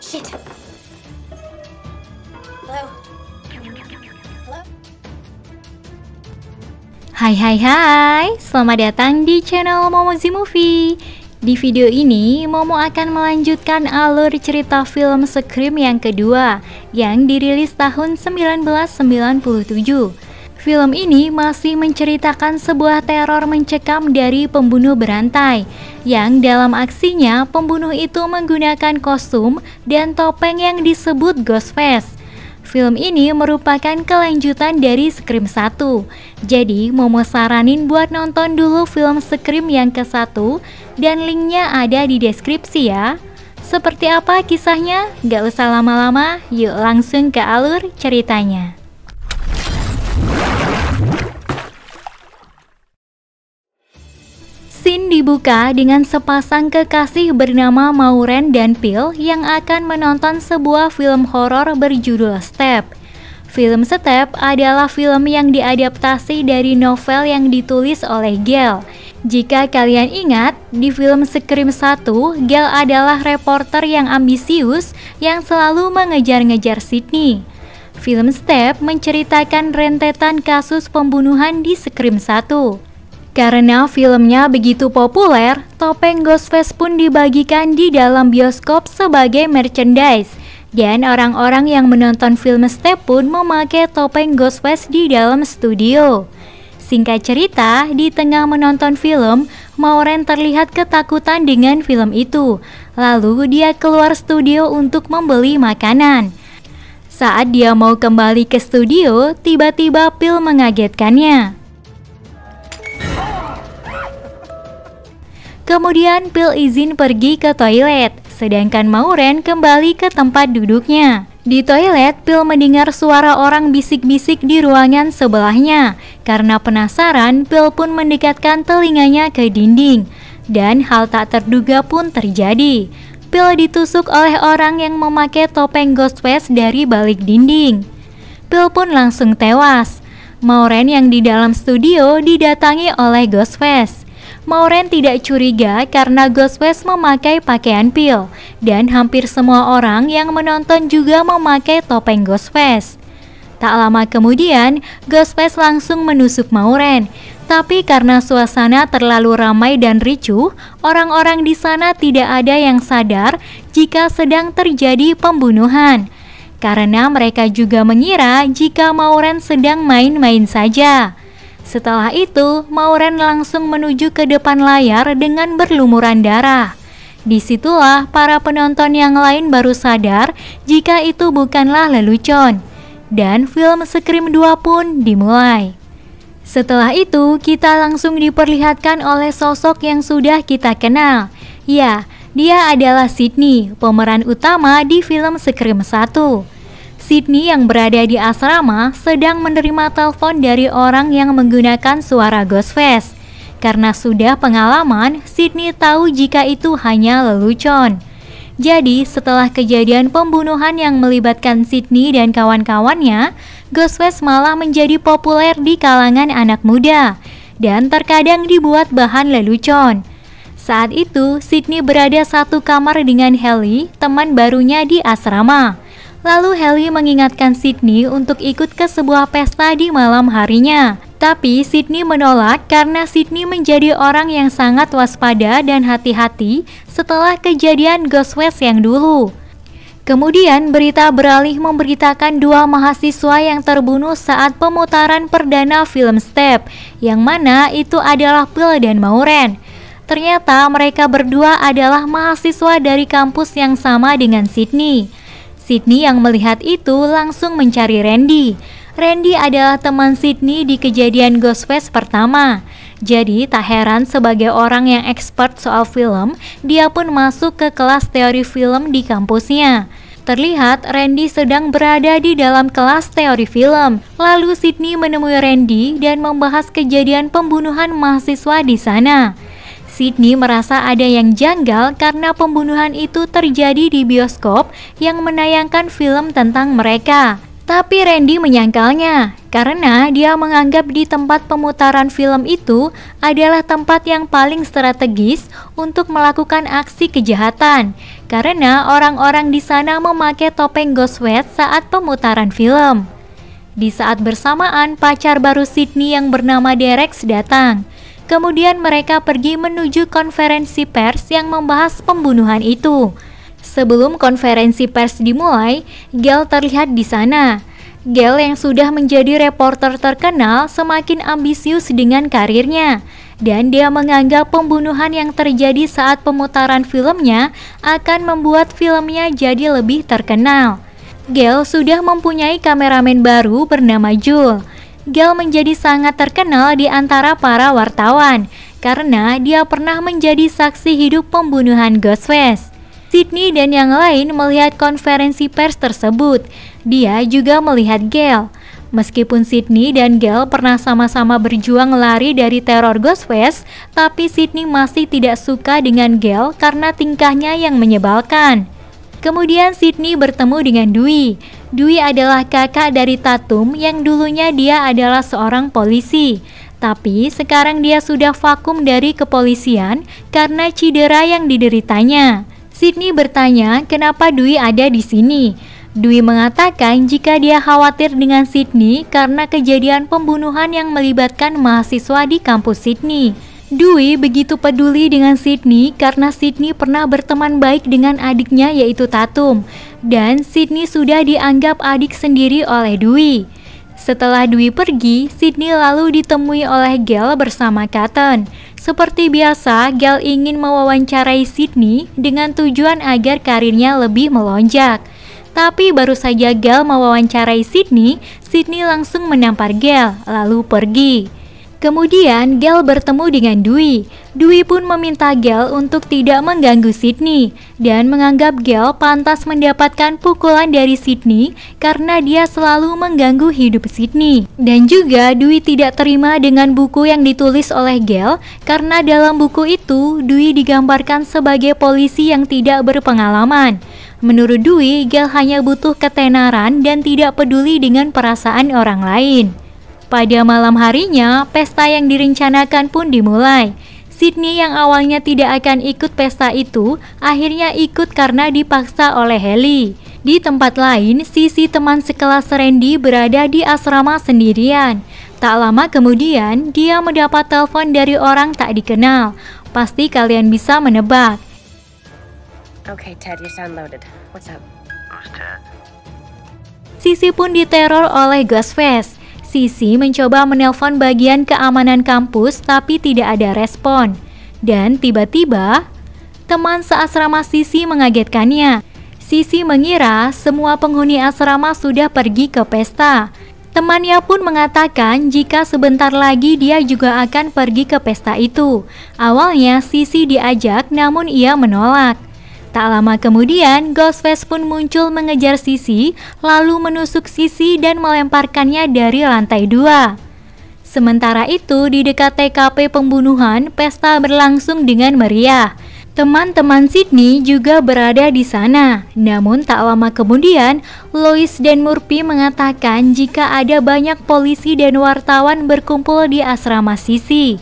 Shit. Hello. Hello. Hai, selamat datang di channel Momozi Movie. Di video ini, Momo akan melanjutkan alur cerita film Scream yang kedua yang dirilis tahun 1997. Film ini masih menceritakan sebuah teror mencekam dari pembunuh berantai yang dalam aksinya pembunuh itu menggunakan kostum dan topeng yang disebut Ghostface. Film ini merupakan kelanjutan dari Scream 1. Jadi Momo saranin buat nonton dulu film Scream yang ke-1 dan linknya ada di deskripsi ya. Seperti apa kisahnya? Gak usah lama-lama, yuk langsung ke alur ceritanya. Scene dibuka dengan sepasang kekasih bernama Maureen dan Phil yang akan menonton sebuah film horor berjudul Step. Film Step adalah film yang diadaptasi dari novel yang ditulis oleh Gale. Jika kalian ingat, di film Scream 1, Gale adalah reporter yang ambisius yang selalu mengejar-ngejar Sydney. Film Step menceritakan rentetan kasus pembunuhan di Scream 1. Karena filmnya begitu populer, topeng Ghostface pun dibagikan di dalam bioskop sebagai merchandise. Dan orang-orang yang menonton film Step pun memakai topeng Ghostface di dalam studio. Singkat cerita, di tengah menonton film, Maureen terlihat ketakutan dengan film itu. Lalu dia keluar studio untuk membeli makanan. Saat dia mau kembali ke studio, tiba-tiba Phil mengagetkannya. Kemudian Phil izin pergi ke toilet, sedangkan Maureen kembali ke tempat duduknya. Di toilet, Phil mendengar suara orang bisik-bisik di ruangan sebelahnya. Karena penasaran, Phil pun mendekatkan telinganya ke dinding. Dan hal tak terduga pun terjadi. Phil ditusuk oleh orang yang memakai topeng Ghostface dari balik dinding. Phil pun langsung tewas. Maureen yang di dalam studio didatangi oleh Ghostface. Maureen tidak curiga karena Ghostface memakai pakaian Phil dan hampir semua orang yang menonton juga memakai topeng Ghostface. Tak lama kemudian, Ghostface langsung menusuk Maureen. Tapi karena suasana terlalu ramai dan ricuh, orang-orang di sana tidak ada yang sadar jika sedang terjadi pembunuhan. Karena mereka juga mengira jika Maureen sedang main-main saja. Setelah itu, Maureen langsung menuju ke depan layar dengan berlumuran darah. Disitulah para penonton yang lain baru sadar jika itu bukanlah lelucon. Dan film Scream 2 pun dimulai. Setelah itu, kita langsung diperlihatkan oleh sosok yang sudah kita kenal. Ya, dia adalah Sydney, pemeran utama di film Scream 1. Sydney yang berada di asrama sedang menerima telepon dari orang yang menggunakan suara Ghostface. Karena sudah pengalaman, Sydney tahu jika itu hanya lelucon. Jadi setelah kejadian pembunuhan yang melibatkan Sydney dan kawan-kawannya, Ghostface malah menjadi populer di kalangan anak muda dan terkadang dibuat bahan lelucon. Saat itu, Sydney berada satu kamar dengan Haley, teman barunya di asrama. Lalu Haley mengingatkan Sydney untuk ikut ke sebuah pesta di malam harinya. Tapi Sydney menolak karena Sydney menjadi orang yang sangat waspada dan hati-hati setelah kejadian Ghostface yang dulu. Kemudian berita beralih memberitakan dua mahasiswa yang terbunuh saat pemutaran perdana film Step, yang mana itu adalah Phil dan Maureen. Ternyata mereka berdua adalah mahasiswa dari kampus yang sama dengan Sydney. Sydney yang melihat itu langsung mencari Randy. Randy adalah teman Sydney di kejadian Ghostface pertama. Jadi tak heran sebagai orang yang expert soal film, dia pun masuk ke kelas teori film di kampusnya. Terlihat Randy sedang berada di dalam kelas teori film. Lalu Sydney menemui Randy dan membahas kejadian pembunuhan mahasiswa di sana. Sydney merasa ada yang janggal karena pembunuhan itu terjadi di bioskop yang menayangkan film tentang mereka. Tapi Randy menyangkalnya karena dia menganggap di tempat pemutaran film itu adalah tempat yang paling strategis untuk melakukan aksi kejahatan karena orang-orang di sana memakai topeng Ghostface saat pemutaran film. Di saat bersamaan, pacar baru Sydney yang bernama Derek datang. Kemudian mereka pergi menuju konferensi pers yang membahas pembunuhan itu. Sebelum konferensi pers dimulai, Gale terlihat di sana. Gale yang sudah menjadi reporter terkenal semakin ambisius dengan karirnya, dan dia menganggap pembunuhan yang terjadi saat pemutaran filmnya akan membuat filmnya jadi lebih terkenal. Gale sudah mempunyai kameramen baru bernama Joel. Gale menjadi sangat terkenal di antara para wartawan karena dia pernah menjadi saksi hidup pembunuhan Ghostface. Sydney dan yang lain melihat konferensi pers tersebut. Dia juga melihat Gale. Meskipun Sydney dan Gale pernah sama-sama berjuang lari dari teror Ghostface, tapi Sydney masih tidak suka dengan Gale karena tingkahnya yang menyebalkan. Kemudian Sydney bertemu dengan Dewey. Dewey adalah kakak dari Tatum yang dulunya dia adalah seorang polisi. Tapi sekarang dia sudah vakum dari kepolisian karena cedera yang dideritanya. Sydney bertanya kenapa Dewey ada di sini. Dewey mengatakan jika dia khawatir dengan Sydney karena kejadian pembunuhan yang melibatkan mahasiswa di kampus Sydney. Dewey begitu peduli dengan Sydney karena Sydney pernah berteman baik dengan adiknya yaitu Tatum, dan Sydney sudah dianggap adik sendiri oleh Dewey. Setelah Dewey pergi, Sydney lalu ditemui oleh Gale bersama Cotton. Seperti biasa, Gale ingin mewawancarai Sydney dengan tujuan agar karirnya lebih melonjak. Tapi baru saja Gale mewawancarai Sydney, Sydney langsung menampar Gale, lalu pergi. Kemudian Gale bertemu dengan Dewey. Dewey pun meminta Gale untuk tidak mengganggu Sydney dan menganggap Gale pantas mendapatkan pukulan dari Sydney karena dia selalu mengganggu hidup Sydney. Dan juga Dewey tidak terima dengan buku yang ditulis oleh Gale karena dalam buku itu Dewey digambarkan sebagai polisi yang tidak berpengalaman. Menurut Dewey, Gale hanya butuh ketenaran dan tidak peduli dengan perasaan orang lain. Pada malam harinya, pesta yang direncanakan pun dimulai. Sydney yang awalnya tidak akan ikut pesta itu, akhirnya ikut karena dipaksa oleh Haley. Di tempat lain, Sissy teman sekelas Randy berada di asrama sendirian. Tak lama kemudian, dia mendapat telepon dari orang tak dikenal. Pasti kalian bisa menebak. Okay, Ted, you sound loaded. What's up? Who's Ted? Sissy pun diteror oleh Ghostface. Sissy mencoba menelpon bagian keamanan kampus tapi tidak ada respon. Dan tiba-tiba, teman seasrama Sissy mengagetkannya. Sissy mengira semua penghuni asrama sudah pergi ke pesta. Temannya pun mengatakan jika sebentar lagi dia juga akan pergi ke pesta itu. Awalnya Sissy diajak namun ia menolak. Tak lama kemudian, Ghostface pun muncul mengejar Sissy, lalu menusuk Sissy dan melemparkannya dari lantai 2. Sementara itu, di dekat TKP pembunuhan, pesta berlangsung dengan meriah. Teman-teman Sydney juga berada di sana. Namun tak lama kemudian, Lois dan Murphy mengatakan jika ada banyak polisi dan wartawan berkumpul di asrama Sissy.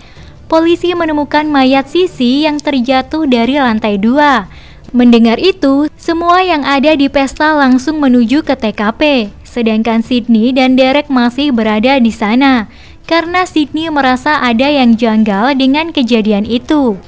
Polisi menemukan mayat Sissy yang terjatuh dari lantai 2. Mendengar itu, semua yang ada di pesta langsung menuju ke TKP, sedangkan Sydney dan Derek masih berada di sana, karena Sydney merasa ada yang janggal dengan kejadian itu.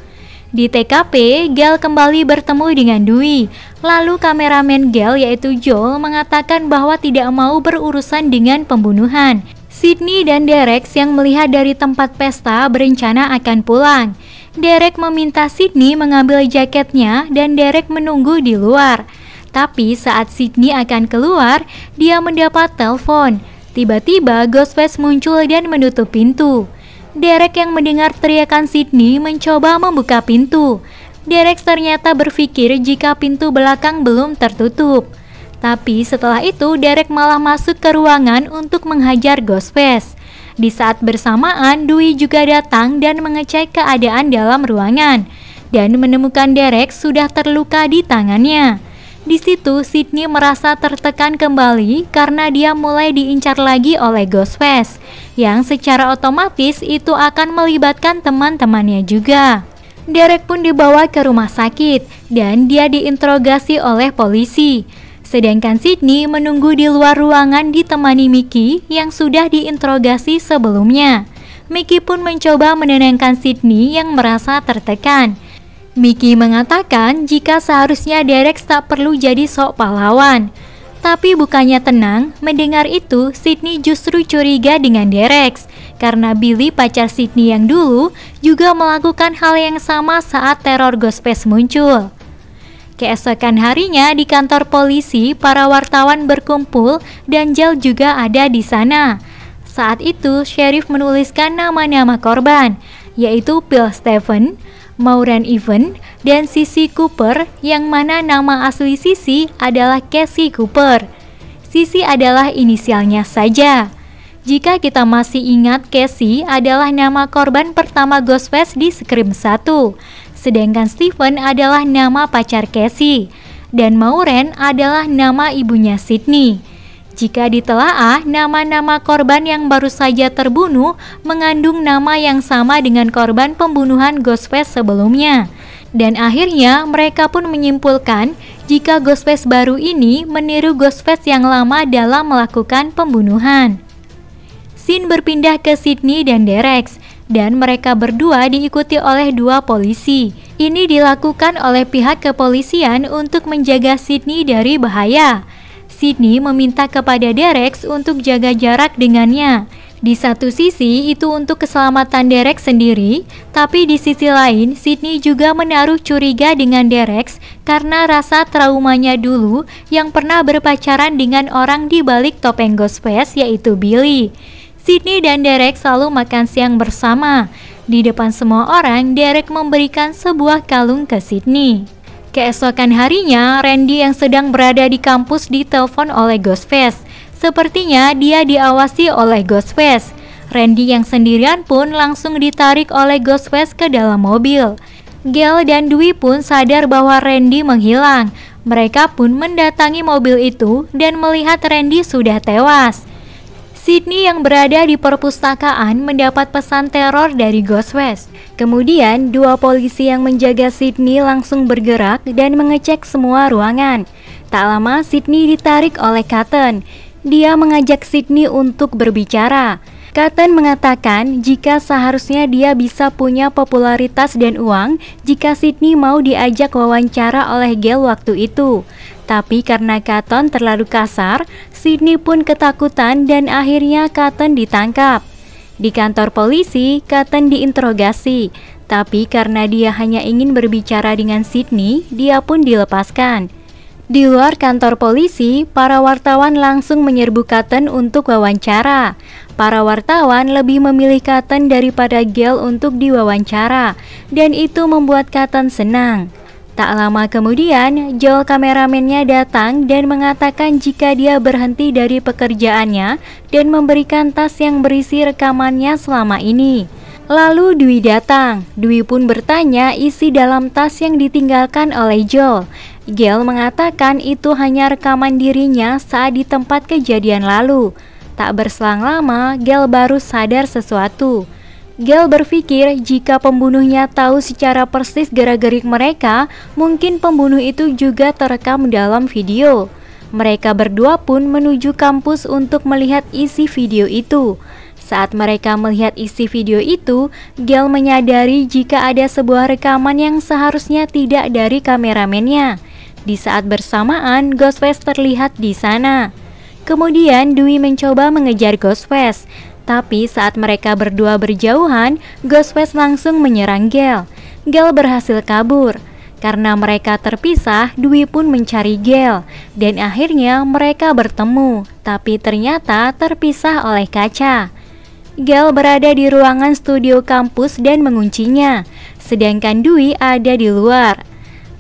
Di TKP, Gale kembali bertemu dengan Dewey, lalu kameramen Gale yaitu Joel mengatakan bahwa tidak mau berurusan dengan pembunuhan. Sydney dan Derek yang melihat dari tempat pesta berencana akan pulang. Derek meminta Sydney mengambil jaketnya dan Derek menunggu di luar. Tapi saat Sydney akan keluar, dia mendapat telepon. Tiba-tiba Ghostface muncul dan menutup pintu. Derek yang mendengar teriakan Sydney mencoba membuka pintu. Derek ternyata berpikir jika pintu belakang belum tertutup. Tapi setelah itu Derek malah masuk ke ruangan untuk menghajar Ghostface. Di saat bersamaan, Dewey juga datang dan mengecek keadaan dalam ruangan dan menemukan Derek sudah terluka di tangannya. Di situ Sydney merasa tertekan kembali karena dia mulai diincar lagi oleh Ghostface, yang secara otomatis itu akan melibatkan teman-temannya juga. Derek pun dibawa ke rumah sakit dan dia diinterogasi oleh polisi. Sedangkan Sydney menunggu di luar ruangan ditemani Mickey yang sudah diinterogasi sebelumnya. Mickey pun mencoba menenangkan Sydney yang merasa tertekan. Mickey mengatakan jika seharusnya Derek tak perlu jadi sok pahlawan. Tapi bukannya tenang, mendengar itu Sydney justru curiga dengan Derek karena Billy pacar Sydney yang dulu juga melakukan hal yang sama saat teror Ghostface muncul. Keesokan harinya di kantor polisi, para wartawan berkumpul dan Jal juga ada di sana. Saat itu, sheriff menuliskan nama-nama korban, yaitu Phil Stephen, Maureen Even, dan Sissy Cooper, yang mana nama asli Sissy adalah Cassie Cooper. Sissy adalah inisialnya saja. Jika kita masih ingat, Cassie adalah nama korban pertama Ghostface di Scream 1, sedangkan Stephen adalah nama pacar Cassie, dan Maureen adalah nama ibunya Sydney. Jika ditelaah, nama-nama korban yang baru saja terbunuh mengandung nama yang sama dengan korban pembunuhan Ghostface sebelumnya. Dan akhirnya mereka pun menyimpulkan jika Ghostface baru ini meniru Ghostface yang lama dalam melakukan pembunuhan. Scene berpindah ke Sydney dan Derek, dan mereka berdua diikuti oleh dua polisi. Ini dilakukan oleh pihak kepolisian untuk menjaga Sydney dari bahaya. Sydney meminta kepada Derek untuk jaga jarak dengannya. Di satu sisi itu untuk keselamatan Derek sendiri, tapi di sisi lain Sydney juga menaruh curiga dengan Derek karena rasa traumanya dulu yang pernah berpacaran dengan orang di balik topeng Ghostface, yaitu Billy. Sydney dan Derek selalu makan siang bersama. Di depan semua orang, Derek memberikan sebuah kalung ke Sydney. Keesokan harinya, Randy yang sedang berada di kampus ditelepon oleh Ghostface. Sepertinya dia diawasi oleh Ghostface. Randy yang sendirian pun langsung ditarik oleh Ghostface ke dalam mobil. Gale dan Dewey pun sadar bahwa Randy menghilang. Mereka pun mendatangi mobil itu dan melihat Randy sudah tewas. Sydney yang berada di perpustakaan mendapat pesan teror dari Ghostface. Kemudian, dua polisi yang menjaga Sydney langsung bergerak dan mengecek semua ruangan. Tak lama, Sydney ditarik oleh Cotton. Dia mengajak Sydney untuk berbicara. Cotton mengatakan jika seharusnya dia bisa punya popularitas dan uang jika Sydney mau diajak wawancara oleh Gale waktu itu. Tapi karena Cotton terlalu kasar, Sydney pun ketakutan dan akhirnya Cotton ditangkap. Di kantor polisi, Cotton diinterogasi, tapi karena dia hanya ingin berbicara dengan Sydney, dia pun dilepaskan. Di luar kantor polisi, para wartawan langsung menyerbu Cotton untuk wawancara. Para wartawan lebih memilih Cotton daripada Gale untuk diwawancara, dan itu membuat Cotton senang. Tak lama kemudian, Joel kameramennya datang dan mengatakan jika dia berhenti dari pekerjaannya dan memberikan tas yang berisi rekamannya selama ini. Lalu Dewey datang. Dewey pun bertanya isi dalam tas yang ditinggalkan oleh Joel. Gale mengatakan itu hanya rekaman dirinya saat di tempat kejadian lalu. Tak berselang lama, Gale baru sadar sesuatu. Gale berpikir jika pembunuhnya tahu secara persis gerak-gerik mereka, mungkin pembunuh itu juga terekam dalam video. Mereka berdua pun menuju kampus untuk melihat isi video itu. Saat mereka melihat isi video itu, Gale menyadari jika ada sebuah rekaman yang seharusnya tidak dari kameramennya. Di saat bersamaan, Ghostface terlihat di sana. Kemudian Dewey mencoba mengejar Ghostface. Tapi saat mereka berdua berjauhan, Ghostface langsung menyerang Gale. Gale berhasil kabur. Karena mereka terpisah, Dewey pun mencari Gale. Dan akhirnya mereka bertemu, tapi ternyata terpisah oleh kaca. Gale berada di ruangan studio kampus dan menguncinya, sedangkan Dewey ada di luar.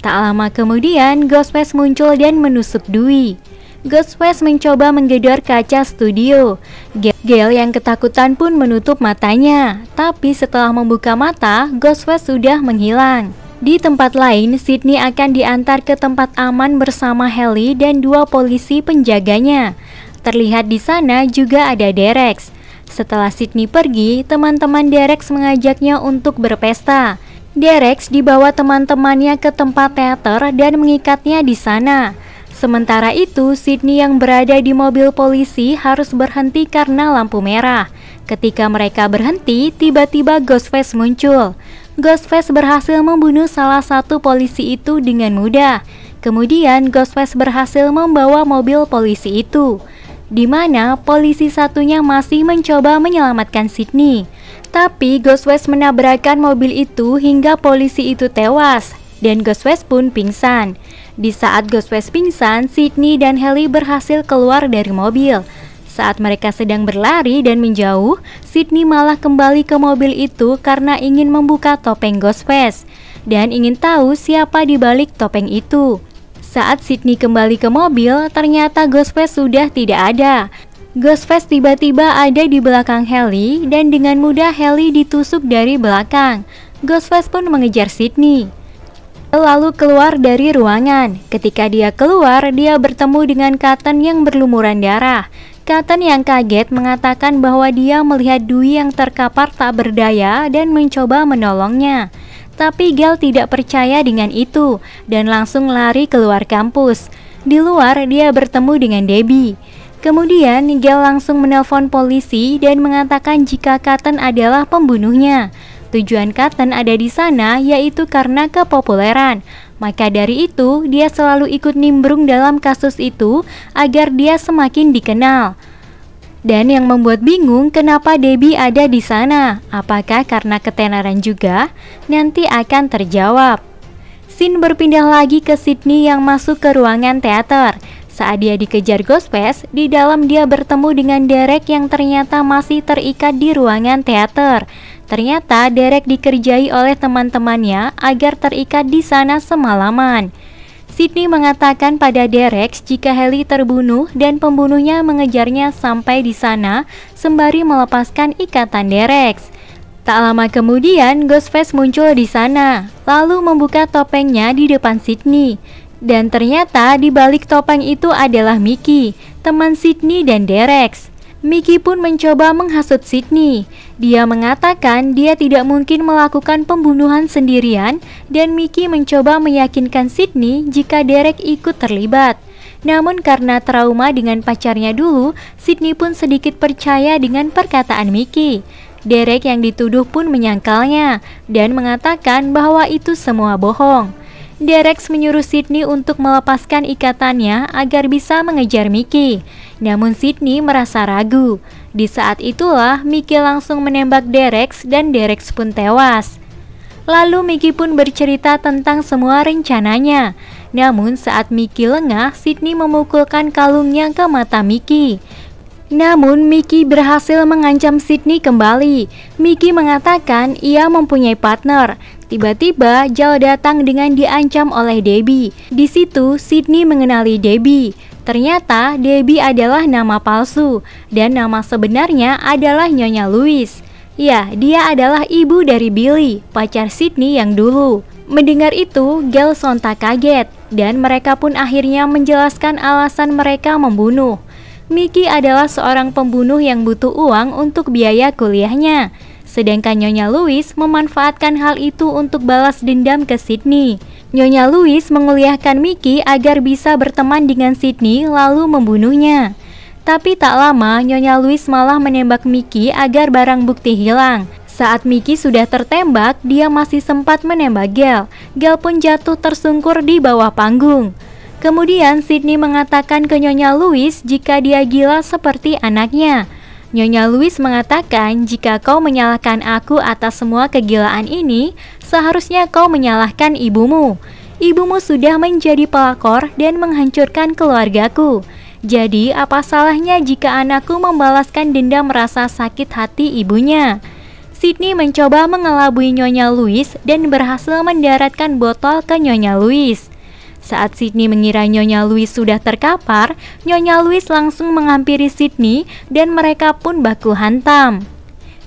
Tak lama kemudian, Ghostface muncul dan menusuk Dewey. Ghostface mencoba menggedor kaca studio. Gale yang ketakutan pun menutup matanya, tapi setelah membuka mata, Ghostface sudah menghilang. Di tempat lain, Sydney akan diantar ke tempat aman bersama Haley dan 2 polisi penjaganya. Terlihat di sana juga ada Derek. Setelah Sydney pergi, teman-teman Derek mengajaknya untuk berpesta. Derek dibawa teman-temannya ke tempat teater dan mengikatnya di sana. Sementara itu, Sydney yang berada di mobil polisi harus berhenti karena lampu merah. Ketika mereka berhenti, tiba-tiba Ghostface muncul. Ghostface berhasil membunuh salah satu polisi itu dengan mudah. Kemudian Ghostface berhasil membawa mobil polisi itu, di mana polisi satunya masih mencoba menyelamatkan Sydney. Tapi Ghostface menabrakkan mobil itu hingga polisi itu tewas, dan Ghostface pun pingsan. Di saat Ghostface pingsan, Sydney dan Haley berhasil keluar dari mobil. Saat mereka sedang berlari dan menjauh, Sydney malah kembali ke mobil itu karena ingin membuka topeng Ghostface dan ingin tahu siapa di balik topeng itu. Saat Sydney kembali ke mobil, ternyata Ghostface sudah tidak ada. Ghostface tiba-tiba ada di belakang Haley dan dengan mudah Haley ditusuk dari belakang. Ghostface pun mengejar Sydney, lalu keluar dari ruangan. Ketika dia keluar, dia bertemu dengan Cotton yang berlumuran darah. Cotton yang kaget mengatakan bahwa dia melihat Dewey yang terkapar tak berdaya dan mencoba menolongnya. Tapi Gale tidak percaya dengan itu dan langsung lari keluar kampus. Di luar, dia bertemu dengan Debbie. Kemudian Gale langsung menelpon polisi dan mengatakan jika Cotton adalah pembunuhnya. Tujuan Cotton ada di sana yaitu karena kepopuleran. Maka dari itu, dia selalu ikut nimbrung dalam kasus itu agar dia semakin dikenal. Dan yang membuat bingung kenapa Debbie ada di sana. Apakah karena ketenaran juga? Nanti akan terjawab. Scene berpindah lagi ke Sydney yang masuk ke ruangan teater. Saat dia dikejar Ghostface, di dalam dia bertemu dengan Derek yang ternyata masih terikat di ruangan teater. Ternyata Derek dikerjai oleh teman-temannya agar terikat di sana semalaman. Sydney mengatakan pada Derek jika Haley terbunuh dan pembunuhnya mengejarnya sampai di sana sembari melepaskan ikatan Derek. Tak lama kemudian, Ghostface muncul di sana, lalu membuka topengnya di depan Sydney. Dan ternyata di balik topeng itu adalah Mickey, teman Sydney dan Derek. Mickey pun mencoba menghasut Sydney. Dia mengatakan dia tidak mungkin melakukan pembunuhan sendirian dan Mickey mencoba meyakinkan Sydney jika Derek ikut terlibat. Namun karena trauma dengan pacarnya dulu, Sydney pun sedikit percaya dengan perkataan Mickey. Derek yang dituduh pun menyangkalnya dan mengatakan bahwa itu semua bohong. Derek menyuruh Sydney untuk melepaskan ikatannya agar bisa mengejar Mickey. Namun Sydney merasa ragu. Di saat itulah Mickey langsung menembak Derek dan Derek pun tewas. Lalu Mickey pun bercerita tentang semua rencananya. Namun saat Mickey lengah, Sydney memukulkan kalungnya ke mata Mickey. Namun Mickey berhasil mengancam Sydney kembali. Mickey mengatakan ia mempunyai partner. Tiba-tiba Gale datang dengan diancam oleh Debbie. Di situ Sydney mengenali Debbie. Ternyata Debbie adalah nama palsu dan nama sebenarnya adalah Nyonya Louise. Ya, dia adalah ibu dari Billy, pacar Sydney yang dulu. Mendengar itu, Gale sontak kaget dan mereka pun akhirnya menjelaskan alasan mereka membunuh. Mickey adalah seorang pembunuh yang butuh uang untuk biaya kuliahnya. Sedangkan Nyonya Louise memanfaatkan hal itu untuk balas dendam ke Sydney. Nyonya Louise menguliahkan Mickey agar bisa berteman dengan Sydney lalu membunuhnya. Tapi tak lama Nyonya Louise malah menembak Mickey agar barang bukti hilang. Saat Mickey sudah tertembak, dia masih sempat menembak Gale. Gale pun jatuh tersungkur di bawah panggung. Kemudian Sydney mengatakan ke Nyonya Louise jika dia gila seperti anaknya. Nyonya Louise mengatakan jika kau menyalahkan aku atas semua kegilaan ini, seharusnya kau menyalahkan ibumu. Ibumu sudah menjadi pelakor dan menghancurkan keluargaku. Jadi apa salahnya jika anakku membalaskan dendam rasa sakit hati ibunya? Sydney mencoba mengelabui Nyonya Louise dan berhasil mendaratkan botol ke Nyonya Louise. Saat Sydney mengira Nyonya Louise sudah terkapar, Nyonya Louise langsung menghampiri Sydney dan mereka pun baku hantam.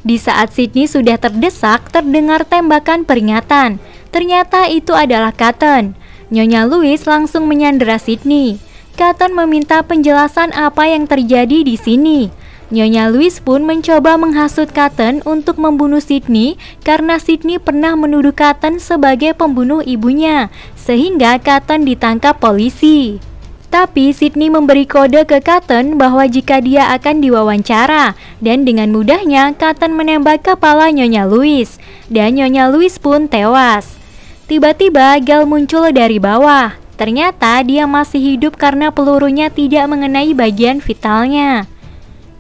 Di saat Sydney sudah terdesak, terdengar tembakan peringatan. Ternyata itu adalah Cotton. Nyonya Louise langsung menyandera Sydney. Cotton meminta penjelasan apa yang terjadi di sini. Nyonya Louise pun mencoba menghasut Cotton untuk membunuh Sydney karena Sydney pernah menuduh Cotton sebagai pembunuh ibunya, sehingga Cotton ditangkap polisi. Tapi Sydney memberi kode ke Cotton bahwa jika dia akan diwawancara, dan dengan mudahnya Cotton menembak kepala Nyonya Louise, dan Nyonya Louise pun tewas. Tiba-tiba Gal muncul dari bawah. Ternyata dia masih hidup karena pelurunya tidak mengenai bagian vitalnya.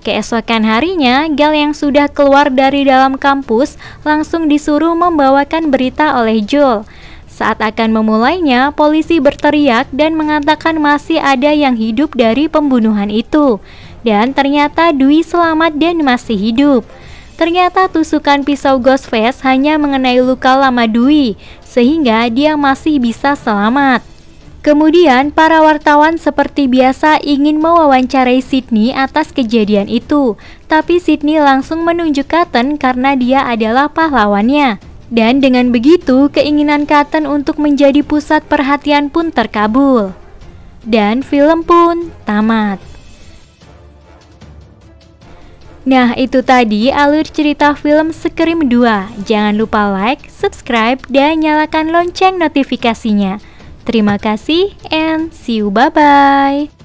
Keesokan harinya, Gal yang sudah keluar dari dalam kampus langsung disuruh membawakan berita oleh Joel. Saat akan memulainya, polisi berteriak dan mengatakan masih ada yang hidup dari pembunuhan itu. Dan ternyata Dewey selamat dan masih hidup. Ternyata tusukan pisau Ghostface hanya mengenai luka lama Dewey, sehingga dia masih bisa selamat. Kemudian, para wartawan seperti biasa ingin mewawancarai Sydney atas kejadian itu. Tapi Sydney langsung menunjuk Cotton karena dia adalah pahlawannya. Dan dengan begitu, keinginan Cotton untuk menjadi pusat perhatian pun terkabul. Dan film pun tamat. Nah, itu tadi alur cerita film Scream 2. Jangan lupa like, subscribe, dan nyalakan lonceng notifikasinya. Terima kasih and see you, bye-bye.